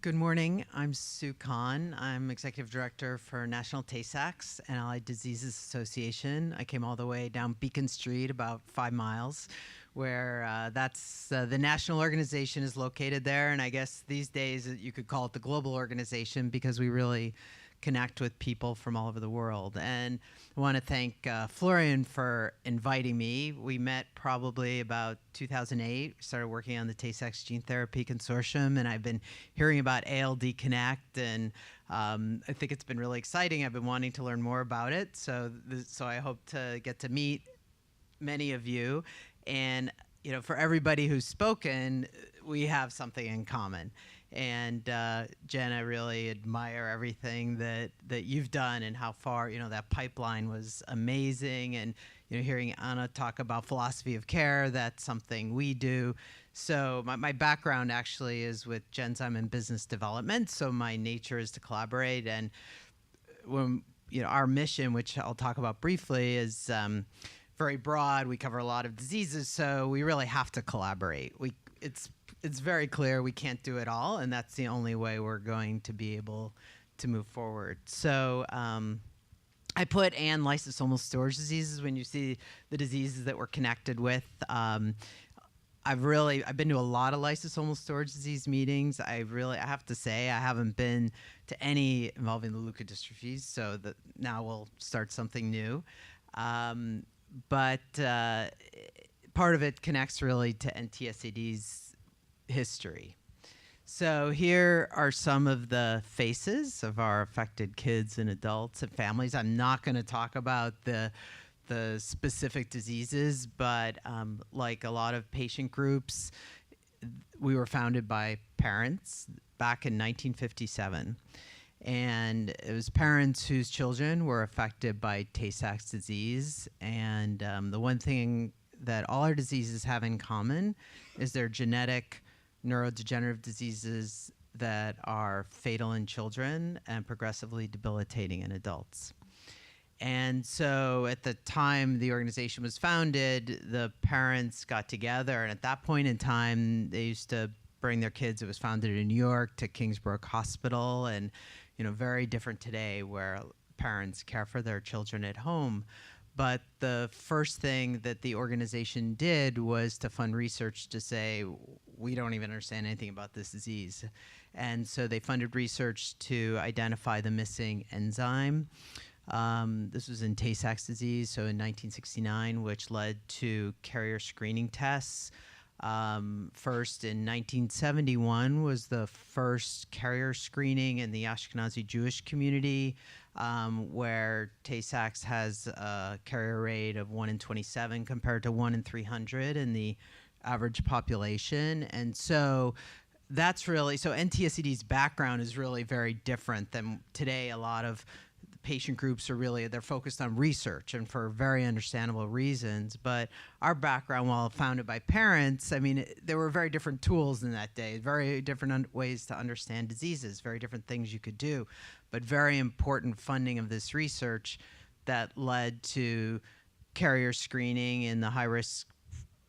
Good morning. I'm Sue Kahn. I'm Executive Director for National Tay-Sachs and Allied Diseases Association. I came all the way down Beacon Street, about 5 miles, where the national organization is located there. And I guess these days you could call it the global organization because we really connect with people from all over the world. And I want to thank Florian for inviting me. We met probably about 2008, started working on the Tay-Sachs Gene Therapy Consortium, and I've been hearing about ALD Connect, and I think it's been really exciting. I've been wanting to learn more about it, so I hope to get to meet many of you. And you know, for everybody who's spoken, we have something in common. And Jen, I really admire everything that you've done and how far, that pipeline was amazing. And, hearing Anna talk about philosophy of care, that's something we do. So my background actually is with Genzyme and business development. So my nature is to collaborate. And when, our mission, which I'll talk about briefly, is very broad. We cover a lot of diseases, so we really have to collaborate. It's very clear we can't do it all, and that's the only way we're going to be able to move forward. So I put and lysosomal storage diseases when you see the diseases that we're connected with. I've been to a lot of lysosomal storage disease meetings. I have to say I haven't been to any involving the leukodystrophies, so now we'll start something new. But part of it connects really to NTSAD's history. So here are some of the faces of our affected kids and adults and families. I'm not going to talk about the specific diseases, but like a lot of patient groups, we were founded by parents back in 1957. And it was parents whose children were affected by Tay-Sachs disease. And the one thing that all our diseases have in common is they're genetic neurodegenerative diseases that are fatal in children and progressively debilitating in adults. And so at the time the organization was founded, the parents got together, and at that point in time, they used to bring their kids. It was founded in New York, to Kingsbrook Hospital, and very different today where parents care for their children at home. But the first thing that the organization did was to fund research to say, we don't even understand anything about this disease. And so they funded research to identify the missing enzyme. This was in Tay-Sachs disease, so in 1969, which led to carrier screening tests. First in 1971 was the first carrier screening in the Ashkenazi Jewish community, where Tay-Sachs has a carrier rate of 1 in 27 compared to 1 in 300 in the average population. And so that's really, so NTSAD's background is really very different than today. A lot of patient groups they're focused on research, and for very understandable reasons. But our background, while founded by parents, there were very different tools in that day, very different ways to understand diseases, very different things you could do, but very important funding of this research that led to carrier screening in the high risk.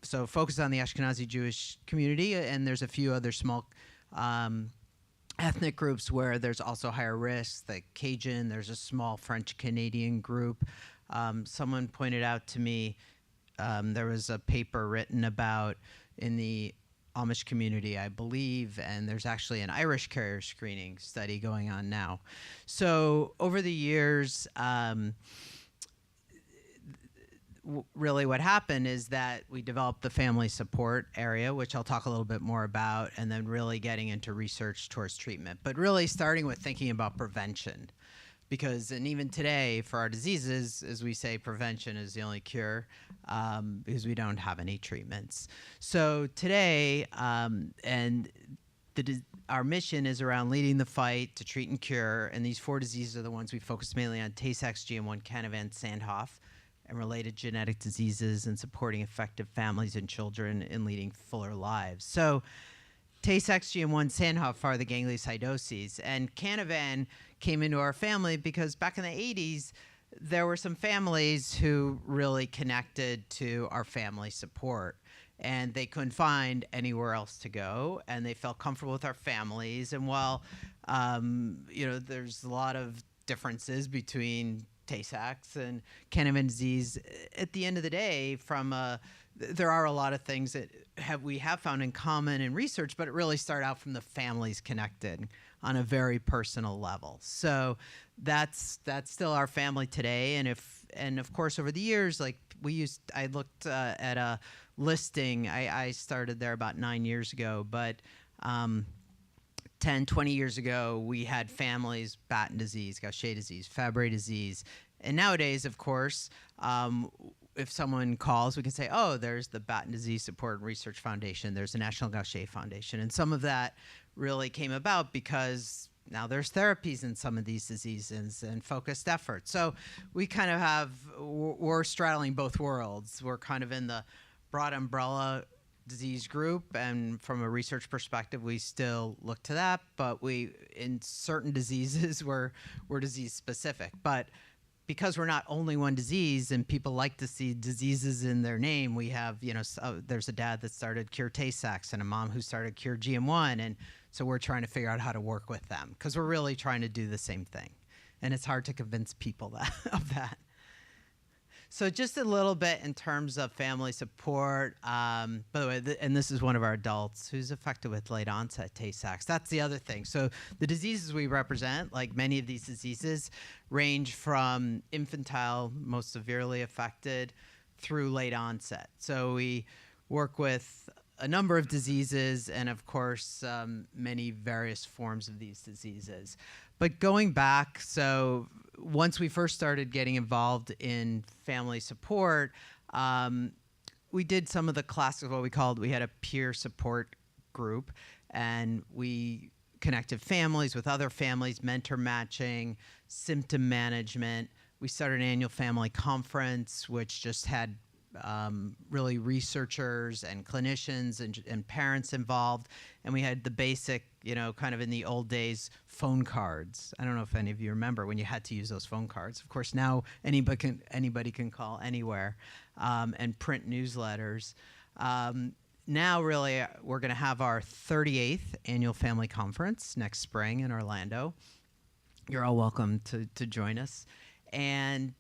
So focused on the Ashkenazi Jewish community, and there's a few other small ethnic groups where there's also higher risk, like Cajun. There's a small French-Canadian group. Someone pointed out to me there was a paper written about in the Amish community, I believe, and there's actually an Irish carrier screening study going on now. So over the years, really what happened is that we developed the family support area, which I'll talk a little bit more about, and then really getting into research towards treatment, but really starting with thinking about prevention. And even today for our diseases, as we say, prevention is the only cure, because we don't have any treatments. So today, our mission is around leading the fight to treat and cure, and these 4 diseases are the ones we focus mainly on: Tay-Sachs, GM1, Canavan, Sandhoff, and related genetic diseases, and supporting effective families and children in leading fuller lives. So Tay-Sachs, GM1, Sandhoff are the gangliosidosis, and Canavan came into our family because back in the 80s, there were some families who really connected to our family support. and they couldn't find anywhere else to go, and they felt comfortable with our families. And while there's a lot of differences between Tay-Sachs and Canavan disease, at the end of the day, there are a lot of things that we have found in common in research, but it really started out from the families connected on a very personal level. So that's still our family today. And of course, over the years, like I looked at a listing. I started there about 9 years ago, but 10, 20 years ago, we had families, Batten disease, Gaucher disease, Fabry disease. And nowadays, of course, if someone calls, we can say, oh, there's the Batten Disease Support and Research Foundation, there's the National Gaucher Foundation. And some of that really came about because now there's therapies in some of these diseases and focused efforts. So we kind of we're straddling both worlds. We're kind of in the broad umbrella disease group, and from a research perspective, we still look to that, but in certain diseases, we're disease specific. But because we're not only one disease, and people like to see diseases in their name, we have, there's a dad that started Cure Tay-Sachs and a mom who started Cure GM1, and so we're trying to figure out how to work with them because we're really trying to do the same thing, and it's hard to convince people of that. So just a little bit in terms of family support. By the way, and this is one of our adults who's affected with late onset Tay-Sachs. That's the other thing. So the diseases we represent, like many of these diseases, range from infantile, most severely affected, through late onset. So we work with a number of diseases and, of course, many various forms of these diseases. But going back, so once we first started getting involved in family support, we did some of the classic, we had a peer support group, and we connected families with other families, mentor matching, symptom management. We started an annual family conference, which just had really researchers and clinicians and parents involved. And we had the basic, kind of in the old days, phone cards. I don't know if any of you remember when you had to use those phone cards. Of course, now anybody can call anywhere, and print newsletters. Now, really, we're going to have our 38th annual family conference next spring in Orlando. You're all welcome to join us. And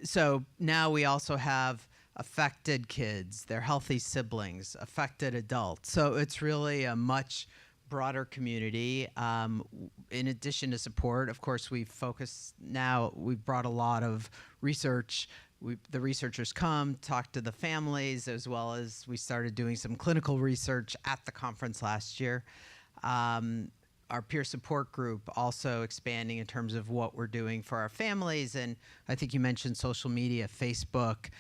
so now we also have affected kids, their healthy siblings, affected adults. So it's really a much broader community. In addition to support, of course, we've brought a lot of research. The researchers come, talk to the families, as well as we started doing some clinical research at the conference last year. Our peer support group also expanding in terms of what we're doing for our families. And I think you mentioned social media, Facebook.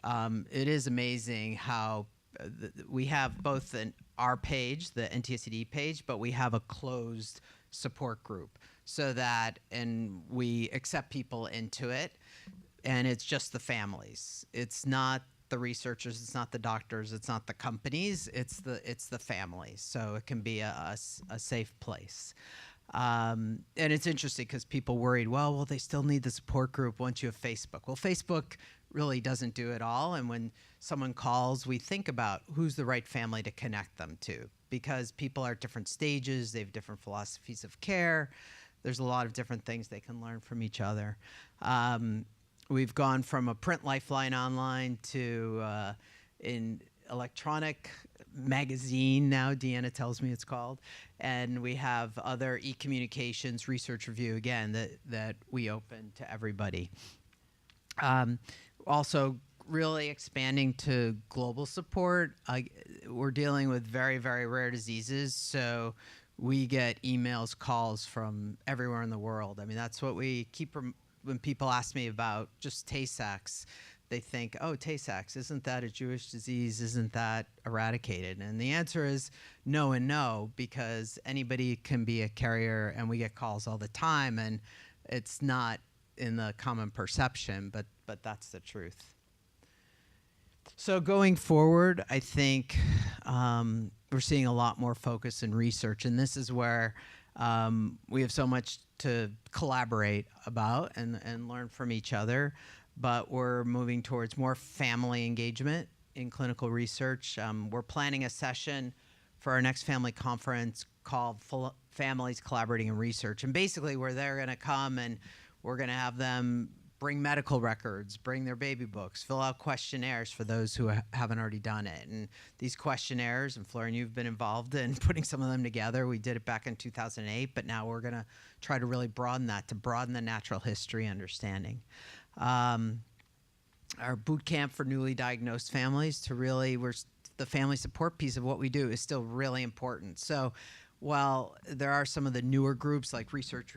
It is amazing how we have both our page, the NTSAD page, but we have a closed support group and we accept people into it, and it's just the families. It's not the researchers, it's not the doctors, it's not the companies, it's the families. So it can be a safe place. And it's interesting because people worried, well, they still need the support group once you have Facebook. Well, Facebook really doesn't do it all. And when someone calls, we think about who's the right family to connect them to, because people are at different stages, they have different philosophies of care. There's a lot of different things they can learn from each other. We've gone from a print lifeline online to in electronic magazine now, Deanna tells me it's called. And we have other e-communications research review, again, that we open to everybody. Also, really expanding to global support. We're dealing with very, very rare diseases, so we get emails, calls from everywhere in the world. I mean, that's what we keep. When people ask me about just Tay-Sachs, they think, oh, Tay-Sachs, isn't that a Jewish disease? Isn't that eradicated? And the answer is no and no, because anybody can be a carrier, and we get calls all the time, and it's not in the common perception, but that's the truth. So going forward, I think we're seeing a lot more focus in research, and this is where we have so much to collaborate about and learn from each other, but we're moving towards more family engagement in clinical research. We're planning a session for our next family conference called Families Collaborating in Research. And basically, where they're going to come and we're going to have them bring medical records, bring their baby books, fill out questionnaires for those who haven't already done it. And these questionnaires, and Florian, you've been involved in putting some of them together. We did it back in 2008, but now we're going to try to really broaden that, to broaden the natural history understanding. Our boot camp for newly diagnosed families, to really, the family support piece of what we do is still really important. So while there are some of the newer groups like research,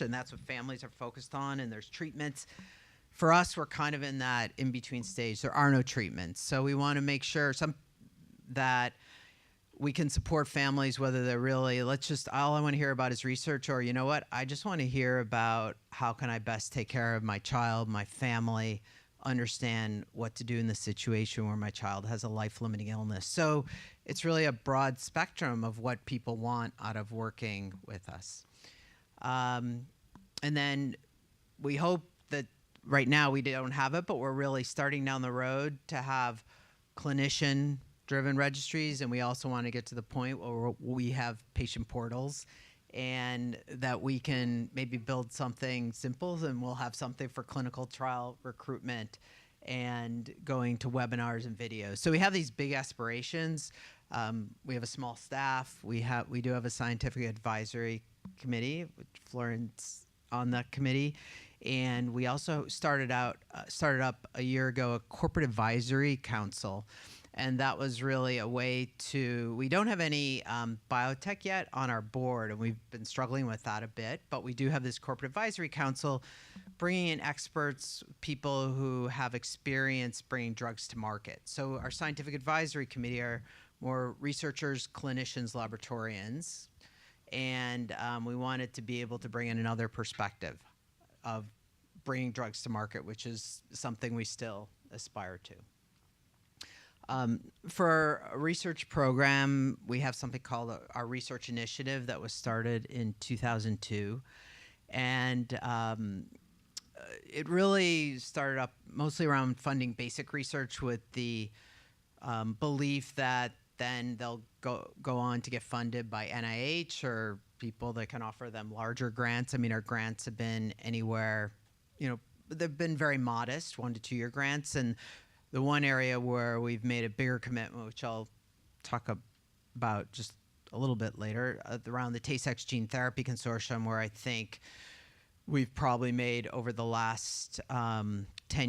and that's what families are focused on, and there's treatments, for us, we're kind of in that in-between stage. There are no treatments. So we want to make sure that we can support families, whether they're really, all I want to hear about is research, or you know what, I just want to hear about how can I best take care of my child, my family, understand what to do in the situation where my child has a life-limiting illness. So it's really a broad spectrum of what people want out of working with us. And then we hope that right now we don't have it, but we're really starting down the road to have clinician-driven registries, and we also want to get to the point where we have patient portals, and that we can maybe build something simple, and we'll have something for clinical trial recruitment and going to webinars and videos. So we have these big aspirations. We have a small staff. We do have a scientific advisory committee, which Florence on that committee, and we also started up a year ago a corporate advisory council. And that was really a way to, we don't have any biotech yet on our board, and we've been struggling with that a bit, but we do have this corporate advisory council bringing in experts, people who have experience bringing drugs to market. So our scientific advisory committee are more researchers, clinicians, laboratorians, and we wanted to be able to bring in another perspective of bringing drugs to market, which is something we still aspire to. For a research program, we have something called our research initiative that was started in 2002. And it really started up mostly around funding basic research with the belief that then they'll go on to get funded by NIH or people that can offer them larger grants. I mean, our grants have been anywhere, they've been very modest, 1 to 2 year grants. And the one area where we've made a bigger commitment, which I'll talk about just a little bit later, around the Tay-Sachs Gene Therapy Consortium, where I think we've probably made over the last 10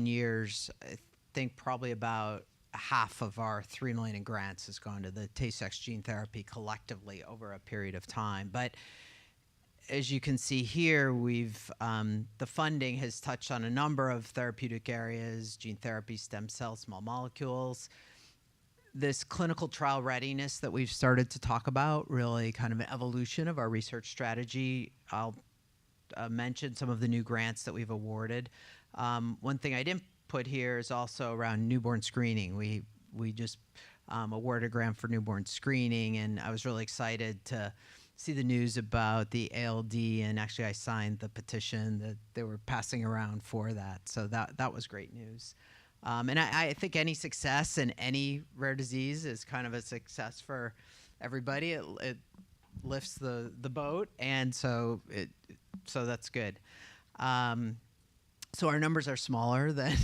years, I think probably about half of our $3 million in grants has gone to the Tay-Sachs Gene Therapy collectively over a period of time. But as you can see here, the funding has touched on a number of therapeutic areas: gene therapy, stem cells, small molecules. This clinical trial readiness that we've started to talk about, really kind of an evolution of our research strategy. I'll mention some of the new grants that we've awarded. One thing I didn't put here is also around newborn screening. We just awarded a grant for newborn screening, and I was really excited to see the news about the ALD, and actually I signed the petition that they were passing around for that. So that was great news. And I think any success in any rare disease is kind of a success for everybody. It lifts the boat, and so that's good. So our numbers are smaller than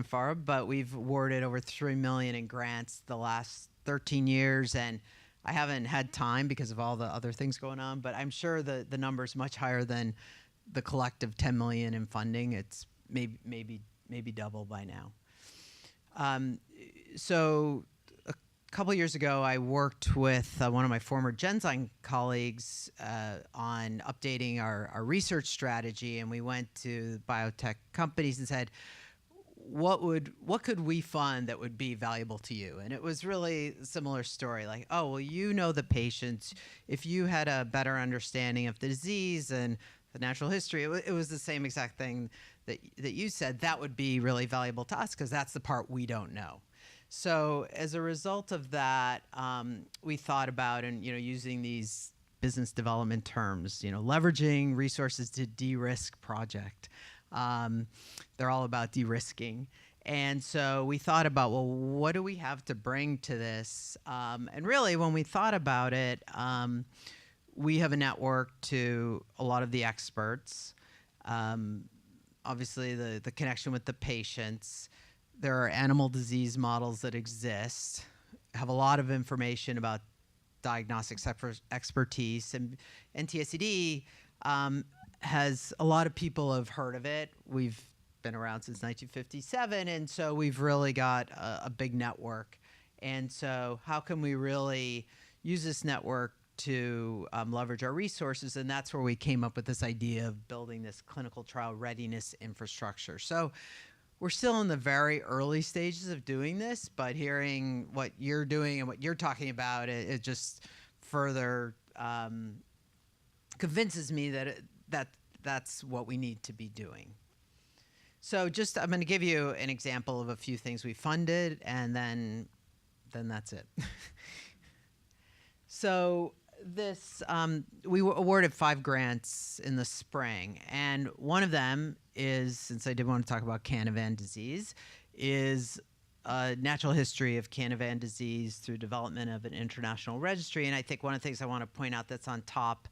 FARA, but we've awarded over $3 million in grants the last 13 years, and I haven't had time because of all the other things going on, but I'm sure the number's much higher than the collective $10 million in funding. It's maybe double by now. So a couple years ago, I worked with one of my former Genzyme colleagues on updating our research strategy, and we went to biotech companies and said, what could we fund that would be valuable to you? And it was really a similar story, like, oh, well, the patients. If you had a better understanding of the disease and the natural history, it was the same exact thing that you said. That would be really valuable to us because that's the part we don't know. So as a result of that, we thought about, and using these business development terms, leveraging resources to de-risk project. They're all about de-risking. And so we thought about, well, what do we have to bring to this? And really, when we thought about it, we have a network to a lot of the experts. Obviously, the connection with the patients. There are animal disease models that exist, have a lot of information about diagnostics expertise. And NTSAD has a lot of people have heard of it. We've been around since 1957, and so we've really got a big network. And so how can we really use this network to leverage our resources? And that's where we came up with this idea of building this clinical trial readiness infrastructure. So we're still in the very early stages of doing this, but hearing what you're doing and what you're talking about, it just further convinces me that that's what we need to be doing. So I'm going to give you an example of a few things we funded, and then that's it. So we were awarded 5 grants in the spring, and one of them is, since I did want to talk about Canavan disease, is a natural history of Canavan disease through development of an international registry. And I think one of the things I want to point out that's on top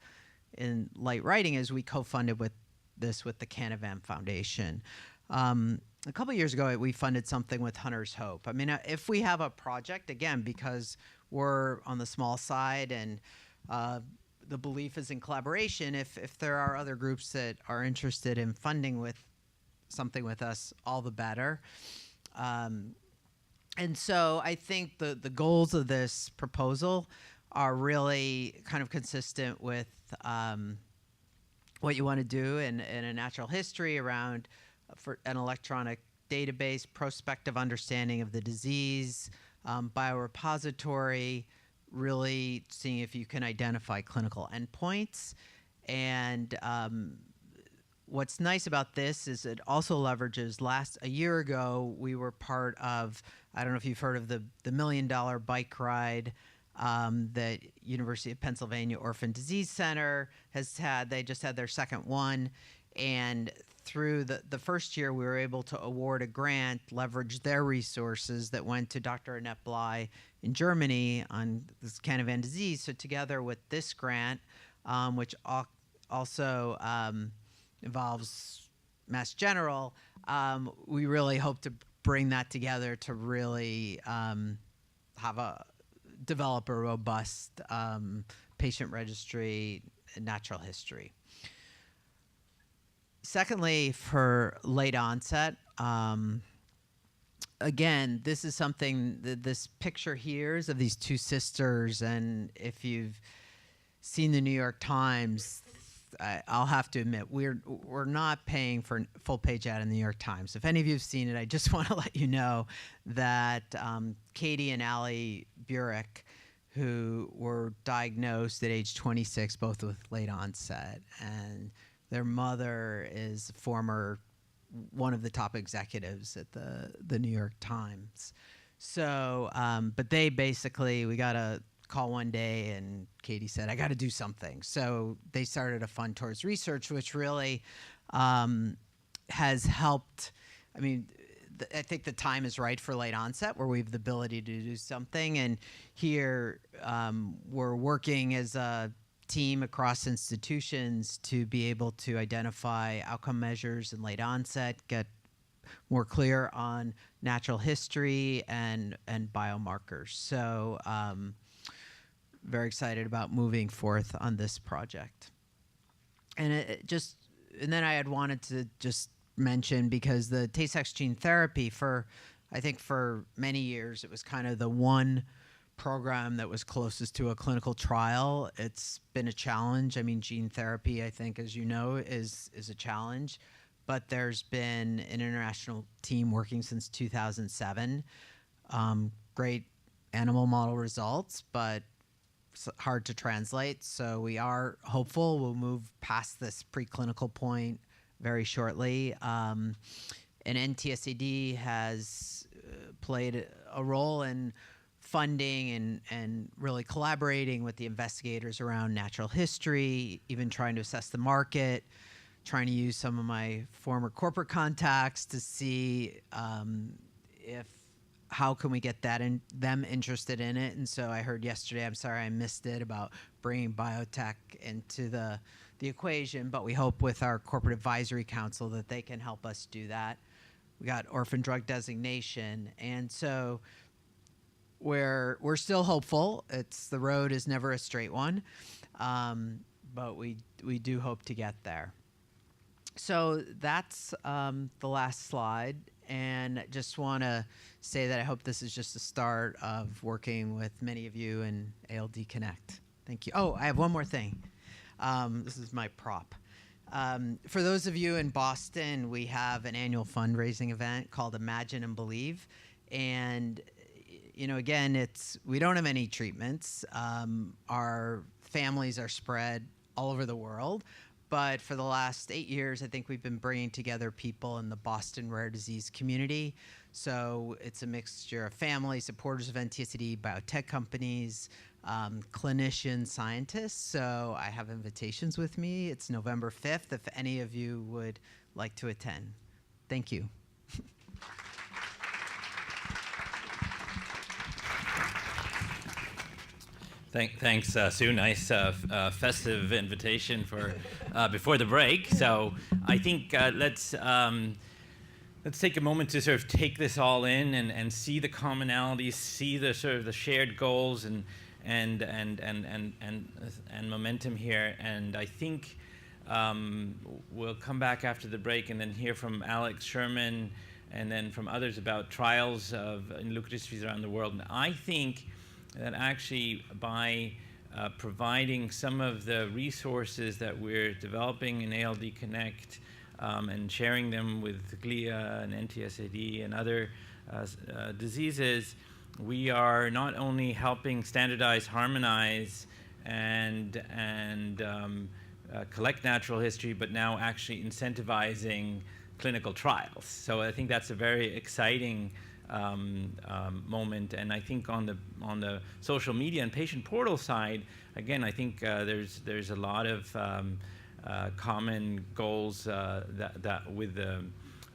in light writing is we co-funded with the Canavan Foundation. A couple of years ago, we funded something with Hunter's Hope. I mean, if we have a project, again, because we're on the small side and the belief is in collaboration, if there are other groups that are interested in funding with something with us, all the better. And so I think the goals of this proposal are really kind of consistent with what you want to do in a natural history around for an electronic database, prospective understanding of the disease, biorepository, really seeing if you can identify clinical endpoints. And what's nice about this is it also leverages a year ago, we were part of, I don't know if you've heard of the $1 million bike ride that University of Pennsylvania Orphan Disease Center has had. They just had their second one. And through the first year, we were able to award a grant, leverage their resources that went to Dr. Annette Bly in Germany on this Canavan disease. So together with this grant, which also involves Mass General, we really hope to bring that together to really develop a robust patient registry and natural history. Secondly, for late onset, again, this is something, this picture here is of these 2 sisters, and if you've seen the New York Times, I'll have to admit, we're not paying for full page ad in the New York Times. If any of you have seen it, I just want to let you know that Katie and Allie Burek, who were diagnosed at age 26, both with late onset, and their mother is one of the top executives at the New York Times. So, but they basically, we got a call one day and Katie said, I got to do something. So they started a fund towards research, which really has helped. I mean, I think the time is right for late onset where we have the ability to do something. And here we're working as a team across institutions to be able to identify outcome measures in late onset, get more clear on natural history and biomarkers. So very excited about moving forth on this project. And and then I had wanted to just mention, because the Tay-Sachs gene therapy, I think for many years, it was kind of the one program that was closest to a clinical trial. It's been a challenge. I mean, gene therapy, I think, as you know, is a challenge. But there's been an international team working since 2007. Great animal model results, but hard to translate. So we are hopeful we'll move past this preclinical point very shortly. And NTSAD has played a role in funding and really collaborating with the investigators around natural history, even trying to assess the market, trying to use some of my former corporate contacts to see if how can we get them interested in it. And so I heard yesterday, I'm sorry I missed it, about bringing biotech into the equation, but we hope with our corporate advisory council that they can help us do that. We got orphan drug designation, and so we're still hopeful. The road is never a straight one, but we do hope to get there. So that's the last slide, and just want to say that I hope this is just the start of working with many of you in ALD Connect. Thank you. Oh, I have one more thing. This is my prop. For those of you in Boston, we have an annual fundraising event called Imagine and Believe. And, again, we don't have any treatments. Our families are spread all over the world. But for the last 8 years, I think we've been bringing together people in the Boston rare disease community. So it's a mixture of family, supporters of NTSAD, biotech companies, clinicians, scientists. So I have invitations with me. It's November 5th, if any of you would like to attend. Thank you. Thanks, Sue. Nice festive invitation for before the break. So I think let's take a moment to sort of take this all in and see the commonalities, see the sort of the shared goals and momentum here. And I think we'll come back after the break and then hear from Alex Sherman and then from others about trials in leukodystrophies around the world. And I think that actually by providing some of the resources that we're developing in ALD Connect and sharing them with GLIA and NTSAD and other diseases, we are not only helping standardize, harmonize, and collect natural history, but now actually incentivizing clinical trials. So I think that's a very exciting moment. And I think on the social media and patient portal side, again, I think there's a lot of common goals that with the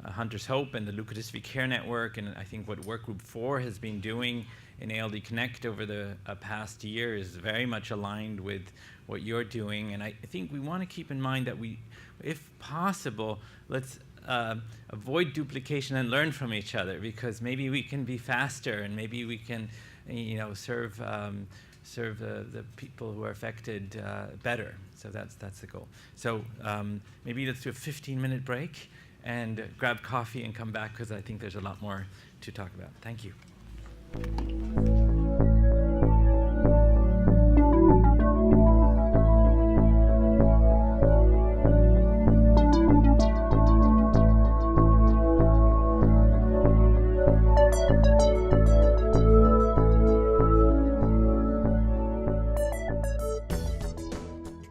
Hunter's Hope and the Leukodystrophy Care Network, and I think what Workgroup 4 has been doing in ALD Connect over the past year is very much aligned with what you're doing. And I think we want to keep in mind that if possible, let's avoid duplication and learn from each other, because maybe we can be faster and maybe we can, serve the people who are affected better. So that's the goal. So maybe let's do a 15-minute break and grab coffee and come back, because I think there's a lot more to talk about. Thank you.